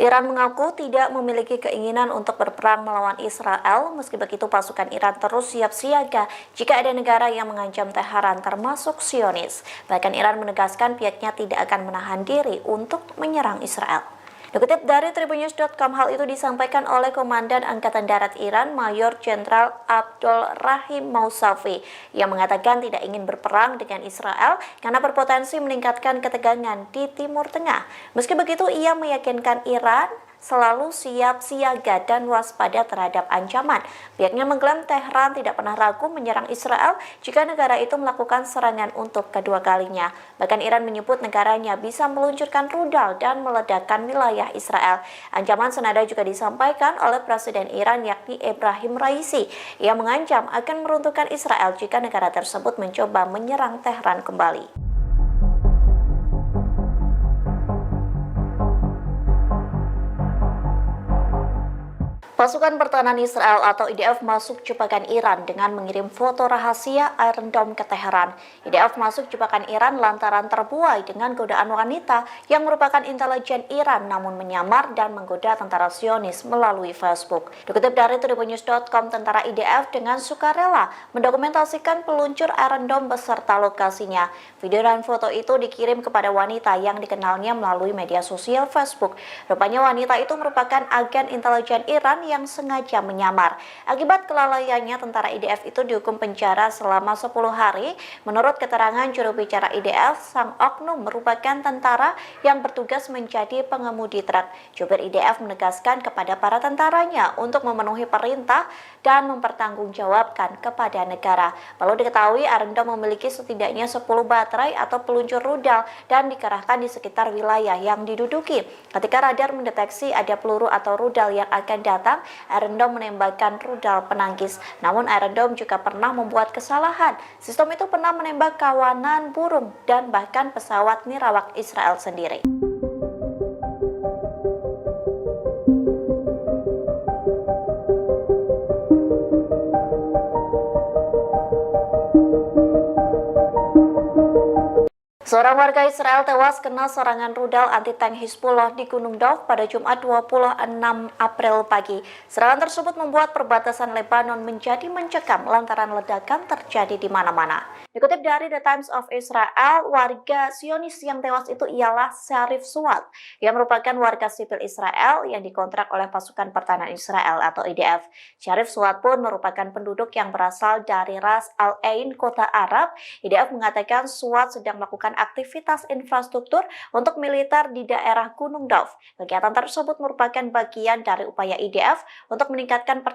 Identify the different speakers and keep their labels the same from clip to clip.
Speaker 1: Iran mengaku tidak memiliki keinginan untuk berperang melawan Israel, meski begitu pasukan Iran terus siap siaga jika ada negara yang mengancam Teheran termasuk Zionis. Bahkan Iran menegaskan pihaknya tidak akan menahan diri untuk menyerang Israel. Dikutip dari Tribunnews.com, hal itu disampaikan oleh Komandan Angkatan Darat Iran, Mayor Jenderal Abdul Rahim Mousavi, yang mengatakan tidak ingin berperang dengan Israel karena berpotensi meningkatkan ketegangan di Timur Tengah. Meski begitu, ia meyakinkan Iran selalu siap siaga dan waspada terhadap ancaman. Pihaknya mengklaim Tehran tidak pernah ragu menyerang Israel jika negara itu melakukan serangan untuk kedua kalinya. Bahkan Iran menyebut negaranya bisa meluncurkan rudal dan meledakkan wilayah Israel. Ancaman senada juga disampaikan oleh Presiden Iran yakni Ebrahim Raisi. Ia mengancam akan meruntuhkan Israel jika negara tersebut mencoba menyerang Tehran kembali. Pasukan Pertahanan Israel atau IDF masuk jebakan Iran dengan mengirim foto rahasia Iron Dome ke Teheran. IDF masuk jebakan Iran lantaran terbuai dengan godaan wanita yang merupakan intelijen Iran namun menyamar dan menggoda tentara Zionis melalui Facebook. Dikutip dari Tribunnews.com, tentara IDF dengan sukarela mendokumentasikan peluncur Iron Dome beserta lokasinya. Video dan foto itu dikirim kepada wanita yang dikenalnya melalui media sosial Facebook. Rupanya wanita itu merupakan agen intelijen Iran yang sengaja menyamar. Akibat kelalaiannya, tentara IDF itu dihukum penjara selama 10 hari. Menurut keterangan juru bicara IDF, sang oknum merupakan tentara yang bertugas menjadi pengemudi truk. Jubir IDF menegaskan kepada para tentaranya untuk memenuhi perintah dan mempertanggungjawabkan kepada negara. Perlu diketahui, Iron Dome memiliki setidaknya 10 baterai atau peluncur rudal dan dikerahkan di sekitar wilayah yang diduduki. Ketika radar mendeteksi ada peluru atau rudal yang akan datang, Iron Dome menembakkan rudal penangkis. Namun Iron Dome juga pernah membuat kesalahan. Sistem itu pernah menembak kawanan burung dan bahkan pesawat nirawak Israel sendiri. Seorang warga Israel tewas kena serangan rudal anti-tank Hizbullah di Gunung Dov pada Jumat 26 April pagi. Serangan tersebut membuat perbatasan Lebanon menjadi mencekam lantaran ledakan terjadi di mana-mana. Dikutip dari The Times of Israel, warga Zionis yang tewas itu ialah Sharif Suat, yang merupakan warga sipil Israel yang dikontrak oleh pasukan pertahanan Israel atau IDF. Sharif Suat pun merupakan penduduk yang berasal dari Ras Al Ain, kota Arab. IDF mengatakan Suat sedang melakukan aktivitas infrastruktur untuk militer di daerah Gunung Dov. Kegiatan tersebut merupakan bagian dari upaya IDF untuk meningkatkan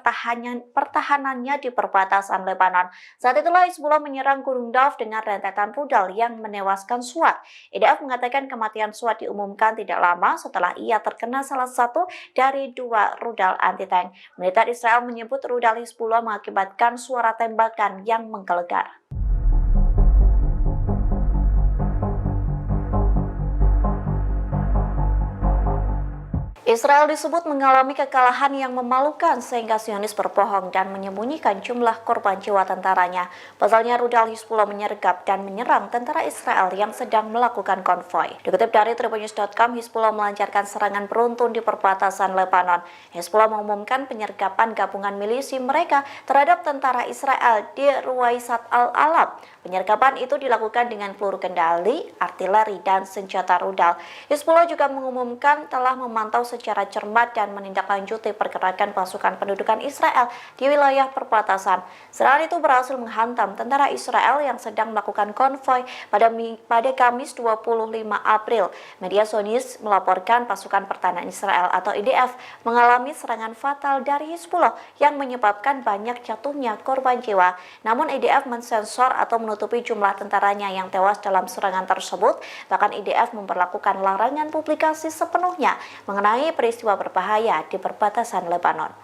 Speaker 1: pertahanannya di perbatasan Lebanon. Saat itulah Hizbullah menyerang Gunung Dov dengan rentetan rudal yang menewaskan Suat. IDF mengatakan kematian Suat diumumkan tidak lama setelah ia terkena salah satu dari 2 rudal anti-tank. Militer Israel menyebut rudal Hizbullah mengakibatkan suara tembakan yang menggelegar. Israel disebut mengalami kekalahan yang memalukan sehingga Zionis berbohong dan menyembunyikan jumlah korban jiwa tentaranya. Pasalnya rudal Hizbullah menyergap dan menyerang tentara Israel yang sedang melakukan konvoi. Dikutip dari Tribunnews.com, Hizbullah melancarkan serangan beruntun di perbatasan Lebanon. Hizbullah mengumumkan penyergapan gabungan milisi mereka terhadap tentara Israel di Ruwaisat Al-Alab. Penyergapan itu dilakukan dengan peluru kendali, artileri, dan senjata rudal. Hizbullah juga mengumumkan telah memantau secara cermat dan menindaklanjuti pergerakan pasukan pendudukan Israel di wilayah perbatasan. Serangan itu berhasil menghantam tentara Israel yang sedang melakukan konvoi pada Kamis 25 April. Media Zionis melaporkan pasukan pertahanan Israel atau IDF mengalami serangan fatal dari Hizbullah yang menyebabkan banyak jatuhnya korban jiwa. Namun IDF mensensor atau menutupi jumlah tentaranya yang tewas dalam serangan tersebut. Bahkan IDF memperlakukan larangan publikasi sepenuhnya mengenai peristiwa berbahaya di perbatasan Lebanon.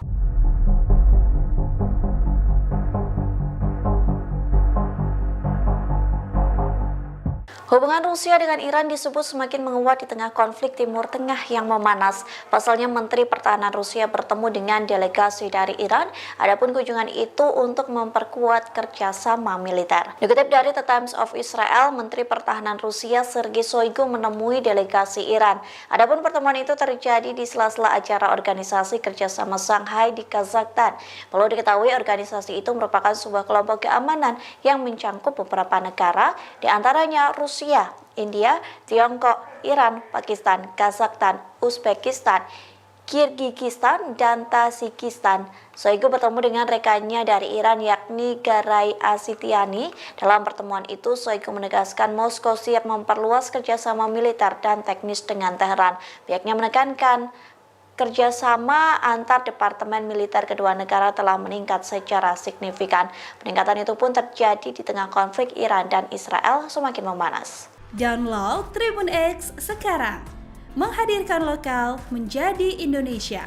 Speaker 1: Hubungan Rusia dengan Iran disebut semakin menguat di tengah konflik Timur Tengah yang memanas. Pasalnya Menteri Pertahanan Rusia bertemu dengan delegasi dari Iran, adapun kunjungan itu untuk memperkuat kerjasama militer. Dikutip dari The Times of Israel, Menteri Pertahanan Rusia Sergei Shoigu menemui delegasi Iran. Adapun pertemuan itu terjadi di sela-sela acara organisasi kerjasama Shanghai di Kazakhstan. Perlu diketahui organisasi itu merupakan sebuah kelompok keamanan yang mencangkup beberapa negara, di antaranya Rusia, India, Tiongkok, Iran, Pakistan, Kazakhstan, Uzbekistan, Kirgizistan, dan Tajikistan. Shoigu bertemu dengan rekannya dari Iran yakni Garay Asitiani. Dalam pertemuan itu, Shoigu menegaskan Moskow siap memperluas kerjasama militer dan teknis dengan Teheran. Pihaknya menekankan kerjasama antar departemen militer kedua negara telah meningkat secara signifikan. Peningkatan itu pun terjadi di tengah konflik Iran dan Israel semakin memanas.
Speaker 2: Download Tribun X sekarang, menghadirkan lokal menjadi Indonesia.